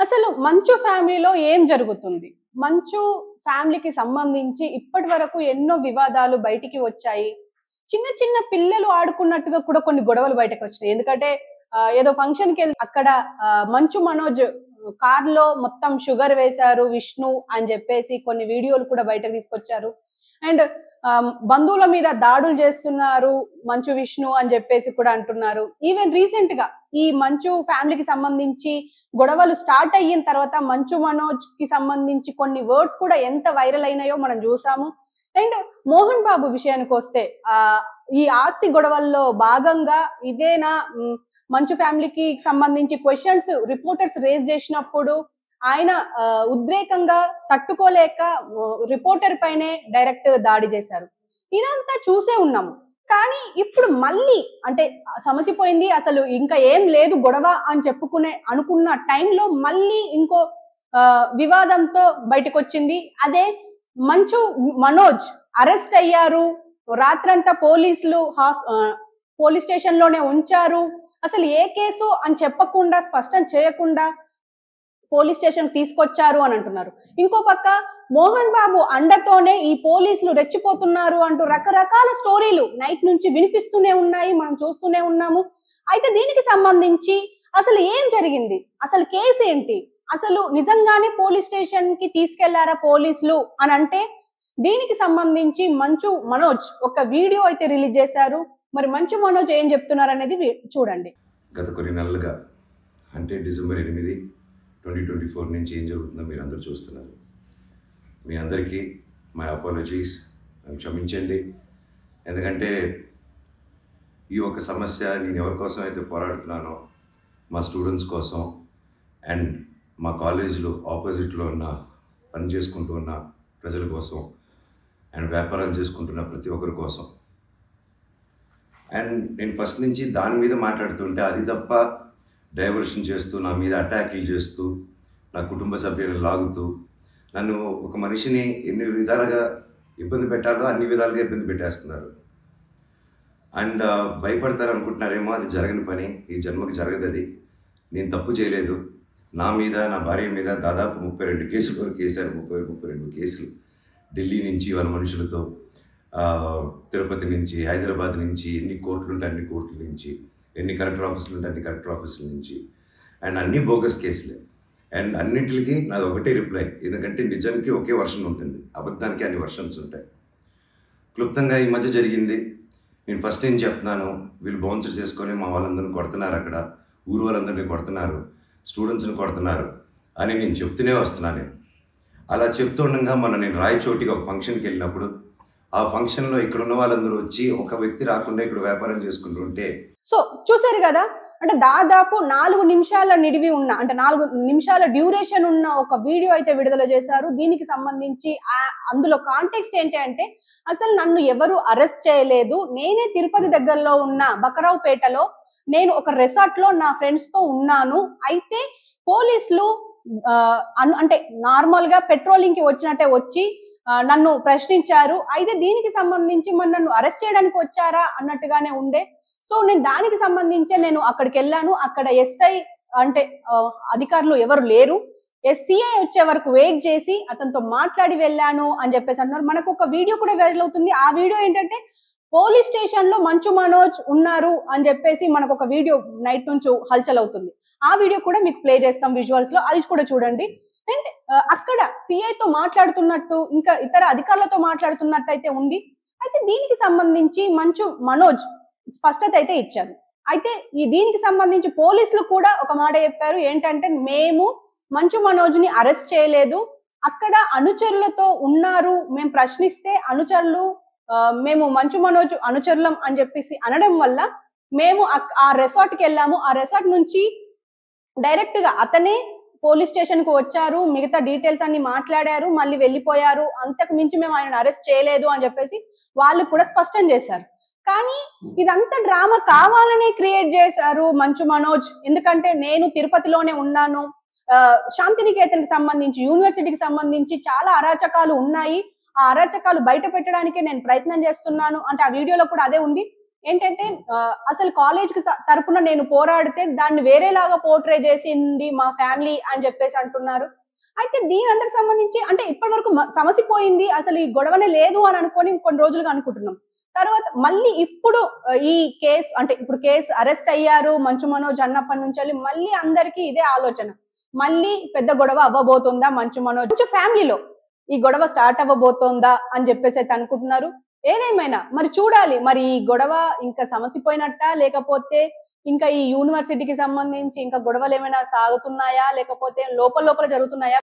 అసలు మంచు ఫ్యామిలీలో ఏం జరుగుతుంది? మంచు ఫ్యామిలీకి సంబంధించి ఇప్పటి వరకు ఎన్నో వివాదాలు బయటికి వచ్చాయి. చిన్న చిన్న పిల్లలు ఆడుకున్నట్టుగా కూడా కొన్ని గొడవలు బయటకొచ్చినాయి. ఎందుకంటే ఏదో ఫంక్షన్‌కెళ్ళి అక్కడ మంచు మనోజ్ కార్‌లో మొత్తం షుగర్ వేశారు విష్ణు అని జెప్పేసి కొన్ని వీడియోలు కూడా బయటకు తీసుకొచ్చారు. అండ్ బంధువుల మీద దాడులు చేస్తున్నారు మంచు విష్ణు అని జెప్పేసి కూడా అంటున్నారు. ఈవెన్ రీసెంట్‌గా ఈ మంచు ఫ్యామిలీకి సంబంధించి గొడవలు స్టార్ట్ అయిన తర్వాత మంచు మనోజ్ కి సంబంధించి కొన్ని వర్డ్స్ కూడా ఎంత వైరల్ అయినాయో మనం చూసాము. అండ్ మోహన్ బాబు విషయానికి వస్తే ఈ ఆస్తి గొడవల్లో భాగంగా ఇదేనా మంచు ఫ్యామిలీకి సంబంధించి క్వశ్చన్స్ రిపోర్టర్స్ రేజ్ చేసినప్పుడు ఆయన ఉద్రేకంగా తట్టుకోలేక రిపోర్టర్ పైనే డైరెక్ట్ దాడి చేశారు. ఇదంతా చూసే ఉన్నాము. కానీ ఇప్పుడు మళ్ళీ అంటే సమసిపోయింది, అసలు ఇంకా ఏం లేదు గొడవ అని అనుకున్న టైంలో మళ్ళీ ఇంకో వివాదంతో బయటకు వచ్చింది. అదే మంచు మనోజ్ అరెస్ట్ అయ్యారు, రాత్రంతా పోలీసులు పోలీస్ స్టేషన్ లోనే ఉంచారు. అసలు ఏ కేసు అని చెప్పకుండా స్పష్టం చేయకుండా పోలీస్ స్టేషన్ తీసుకొచ్చారు అని అంటున్నారు. ఇంకో పక్క మోహన్ బాబు అండతోనే ఈ పోలీసులు రెచ్చిపోతున్నారు అంటూ రకరకాల స్టోరీలు నైట్ నుంచి వినిపిస్తూనే ఉన్నాయి, మనం చూస్తూనే ఉన్నాము. అయితే దీనికి సంబంధించి అసలు ఏం జరిగింది, అసలు కేసు ఏంటి, అసలు నిజంగానే పోలీస్ స్టేషన్ కి తీసుకెళ్లారా పోలీసులు అని అంటే దీనికి సంబంధించి మంచు మనోజ్ ఒక వీడియో అయితే రిలీజ్ చేశారు. మరి మంచు మనోజ్ ఏం చెప్తున్నారు అనేది చూడండి. గత కొన్ని నెలలుగా అంటే డిసెంబర్ 8, 2024 నుంచి ఏం జరుగుతుందో మీరు అందరూ చూస్తున్నారు. మీ అందరికీ మై అపాలజీస్, నన్ను క్షమించండి. ఎందుకంటే ఈ ఒక సమస్య నేను ఎవరి కోసం అయితే పోరాడుతున్నానో మా స్టూడెంట్స్ కోసం అండ్ మా కాలేజీలో ఆపోజిట్లో ఉన్న పని చేసుకుంటూ ఉన్న ప్రజల కోసం అండ్ వ్యాపారాలు చేసుకుంటున్న ప్రతి ఒక్కరి కోసం. అండ్ నేను ఫస్ట్ నుంచి దాని మీద మాట్లాడుతుంటే అది తప్ప డైవర్షన్ చేస్తూ నా మీద అటాక్లు చేస్తూ నా కుటుంబ సభ్యులను లాగుతూ నన్ను ఒక మనిషిని ఎన్ని విధాలుగా ఇబ్బంది పెట్టాలో అన్ని విధాలుగా ఇబ్బంది పెట్టేస్తున్నారు. అండ్ భయపడతారు అనుకుంటున్నారేమో, అది జరగని పని, ఈ జన్మకి జరగదు. అది నేను తప్పు చేయలేదు. నా మీద నా భార్య మీద దాదాపు 32 కేసుల వరకు వేశారు. 32 కేసులు ఢిల్లీ నుంచి వాళ్ళ మనుషులతో, తిరుపతి నుంచి, హైదరాబాద్ నుంచి, ఎన్ని కోర్టులు ఉంటే అన్ని కోర్టుల నుంచి, ఎన్ని కలెక్టర్ ఆఫీసులు ఉంటే అన్ని కలెక్టర్ ఆఫీసుల నుంచి, అండ్ అన్ని బోగస్ కేసులే. అండ్ అన్నింటికి నాది ఒకటే రిప్లై, ఎందుకంటే నిజానికి ఒకే వర్షన్ ఉంటుంది, అబద్ధానికి అన్ని వర్షన్స్ ఉంటాయి. క్లుప్తంగా ఈ మధ్య జరిగింది. నేను ఫస్ట్ ఏం చెప్తున్నాను, వీళ్ళు బౌన్సర్స్ చేసుకొని మా వాళ్ళందరినీ కొడుతున్నారు, అక్కడ ఊరు వాళ్ళందరినీ కొడుతున్నారు, స్టూడెంట్స్ని కొడుతున్నారు అని నేను చెప్తూనే వస్తున్నాను. అలా చెప్తుండగా నేను రాయచోటికి ఒక ఫంక్షన్కి వెళ్ళినప్పుడు ఆ ఫంక్షన్లో ఇక్కడ ఉన్న వాళ్ళందరూ వచ్చి ఒక వ్యక్తి రాకుండా ఇక్కడ వ్యాపారం చేసుకుంటుంటే సో చూసారు కదా, అంటే దాదాపు 4 నిమిషాల నిడివి ఉన్న, అంటే 4 నిమిషాల డ్యూరేషన్ ఉన్న ఒక వీడియో అయితే విడుదల చేశారు. దీనికి సంబంధించి అందులో కాంటెక్స్ట్ ఏంటి అంటే, అసలు నన్ను ఎవరు అరెస్ట్ చేయలేదు, నేనే తిరుపతి దగ్గరలో ఉన్న బకరావుపేటలో నేను ఒక రిసార్ట్ లో నా ఫ్రెండ్స్ తో ఉన్నాను. అయితే పోలీసులు అంటే నార్మల్ గా పెట్రోలింగ్ కి వచ్చినట్టే వచ్చి నన్ను ప్రశ్నించారు. అయితే దీనికి సంబంధించి మరి నన్ను అరెస్ట్ చేయడానికి వచ్చారా అన్నట్టుగానే ఉండే. సో నేను దానికి సంబంధించి నేను అక్కడికి వెళ్ళాను. అక్కడ ఎస్ఐ అంటే అధికారులు ఎవరు లేరు. ఎస్సీఐ వచ్చే వరకు వెయిట్ చేసి అతనితో మాట్లాడి వెళ్ళాను అని చెప్పేసి అంటున్నారు. మనకు ఒక వీడియో కూడా వైరల్ అవుతుంది. ఆ వీడియో ఏంటంటే పోలీస్ స్టేషన్ లో మంచు మనోజ్ ఉన్నారు అని చెప్పేసి మనకు ఒక వీడియో నైట్ నుంచి హల్చల్ అవుతుంది. ఆ వీడియో కూడా మీకు ప్లే చేస్తాం విజువల్స్ లో, అది కూడా చూడండి. అండ్ అక్కడ సిఐతో మాట్లాడుతున్నట్టు, ఇంకా ఇతర అధికారులతో మాట్లాడుతున్నట్టు అయితే ఉంది. అయితే దీనికి సంబంధించి మంచు మనోజ్ స్పష్టత అయితే ఇచ్చారు. అయితే దీనికి సంబంధించి పోలీసులు కూడా ఒక మాట చెప్పారు. ఏంటంటే, మేము మంచు మనోజ్ ని అరెస్ట్ చేయలేదు, అక్కడ అనుచరులతో ఉన్నారు, మేము ప్రశ్నిస్తే అనుచరులు మేము మంచు మనోజ్ అనుచరులం అని చెప్పేసి అనడం వల్ల మేము ఆ రిసార్ట్ కి వెళ్ళాము. ఆ రిసార్ట్ నుంచి డైరెక్ట్ గా అతనే పోలీస్ స్టేషన్ కు వచ్చారు, మిగతా డీటెయిల్స్ అన్ని మాట్లాడారు, మళ్ళీ వెళ్ళిపోయారు, అంతకు మించి మేము ఆయన అరెస్ట్ చేయలేదు అని చెప్పేసి వాళ్ళు కూడా స్పష్టం చేశారు. కానీ ఇదంతా డ్రామా కావాలనే క్రియేట్ చేశారు మంచు మనోజ్. ఎందుకంటే నేను తిరుపతిలోనే ఉన్నాను, శాంతినికేతన్కి సంబంధించి యూనివర్సిటీకి సంబంధించి చాలా అరాచకాలు ఉన్నాయి, ఆ అరాచకాలు బయట పెట్టడానికే నేను ప్రయత్నం చేస్తున్నాను అంటే ఆ వీడియోలో కూడా అదే ఉంది. ఏంటంటే అసలు కాలేజ్ కి తరపున నేను పోరాడితే దాన్ని వేరేలాగా పోర్ట్రే చేసింది మా ఫ్యామిలీ అని చెప్పేసి అంటున్నారు. అయితే దీని అందరికి సంబంధించి అంటే ఇప్పటి వరకు సమస్య పోయింది, అసలు ఈ గొడవనే లేదు అని అనుకొని కొన్ని రోజులుగా అనుకుంటున్నాం. తర్వాత మళ్ళీ ఇప్పుడు ఈ కేసు అంటే ఇప్పుడు కేసు అరెస్ట్ అయ్యారు మంచు మనోజ్ అన్నప్పటి నుంచి మళ్ళీ అందరికీ ఇదే ఆలోచన. మళ్ళీ పెద్ద గొడవ అవ్వబోతుందా మంచు మనోజ్ ఫ్యామిలీలో ఈ గొడవ స్టార్ట్ అవ్వబోతోందా అని చెప్పేసి అయితే అనుకుంటున్నారు. ఏదేమైనా మరి చూడాలి, మరి ఈ గొడవ ఇంకా సమసిపోయినట్ట, లేకపోతే ఇంకా ఈ యూనివర్సిటీకి సంబంధించి ఇంకా గొడవలు ఏమైనా సాగుతున్నాయా, లేకపోతే లోపల లోపల జరుగుతున్నాయా?